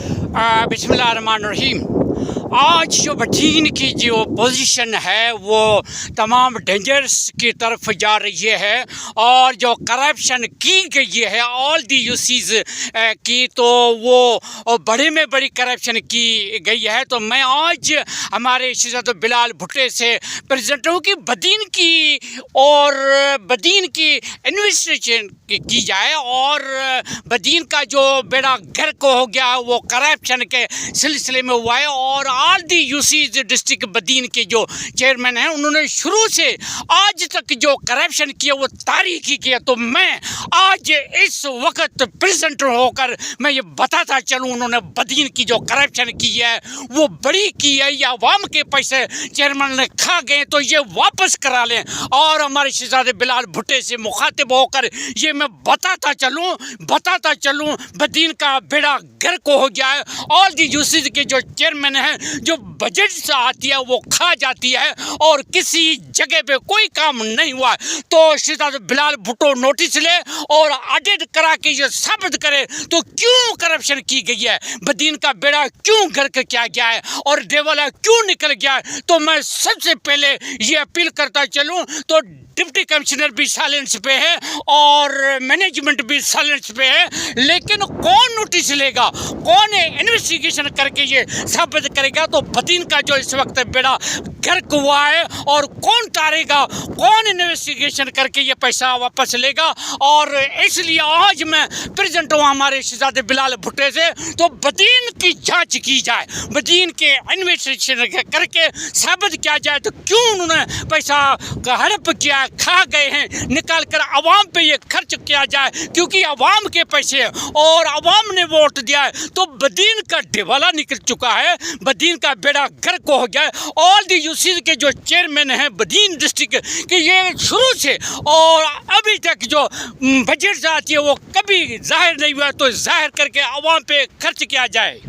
बिस्मिल्लाहिर्रहमानिर्रहीम। आज जो बदीन की जो पोजीशन है वो तमाम डेंजर्स की तरफ जा रही है और जो करप्शन की गई है ऑल दी यूसीज की, तो वो बड़े में बड़ी करप्शन की गई है। तो मैं आज हमारे शहजाद बिलाल भुट्टे से प्रेजेंट हूँ कि बदीन की और बदीन की इन्वेस्टिगेशन की जाए और बदीन का जो बेड़ा गर्क हो गया वो करप्शन के सिलसिले में हुआ है। और आल दी यूसीज डिस्ट्रिक्ट बदीन के जो चेयरमैन हैं उन्होंने शुरू से आज तक जो करप्शन किया वो तारीखी किया। तो मैं आज इस वक्त प्रेजेंट होकर मैं ये बताता चलूँ उन्होंने बदीन की जो करप्शन की है वो बड़ी की है या अवाम के पैसे चेयरमैन ने खा गए तो ये वापस करा लें। और हमारे शहजादे बिलाल भुट्टे से मुखातिब होकर ये मैं बताता चलूँ बदीन का बेड़ा गर्क हो जाए। ऑल दी यूसीज के जो चेयरमैन हैं जो बजट से आती है वो खा जाती है और किसी जगह पे कोई काम नहीं हुआ तो शहजाद बिलाल भुट्टो नोटिस ले और ऑडिट करा के ये साबित करे तो क्यों करप्शन की गई है, बदीन का बेड़ा क्यों गर्क किया गया है और देवाला क्यों निकल गया है। तो मैं सबसे पहले ये अपील करता चलूँ तो डिप्टी कमिश्नर भी साइलेंस पे है और मैनेजमेंट भी साइलेंस पे है, लेकिन कौन नोटिस लेगा, कौन इन्वेस्टिगेशन करके ये साबित करेगा। तो बदीन का जो इस वक्त बेड़ा गर्क हुआ है और कौन तारेगा, कौन इन्वेस्टिगेशन करके ये पैसा वापस लेगा। और इसलिए आज मैं प्रेजेंट हूँ हमारे शहजादे बिलाल भुट्टे से, तो बदीन की जांच की जाए, बदीन के इन्वेस्टिगेशन करके साबित किया जाए तो क्यों उन्होंने पैसा हड़प किया, खा गए हैं, निकाल कर अवाम पे ये खर्च किया जाए क्योंकि अवाम के पैसे और अवाम ने वोट दिया है। तो बदीन का दिवाला निकल चुका है, बदीन का बेड़ा गर्क हो गया है। ऑल दी यूसीज के जो चेयरमैन हैं बदीन डिस्ट्रिक्ट के ये शुरू से और अभी तक जो बजट आती है वो कभी जाहिर नहीं हुआ, तो जाहिर करके अवाम पे खर्च किया जाए।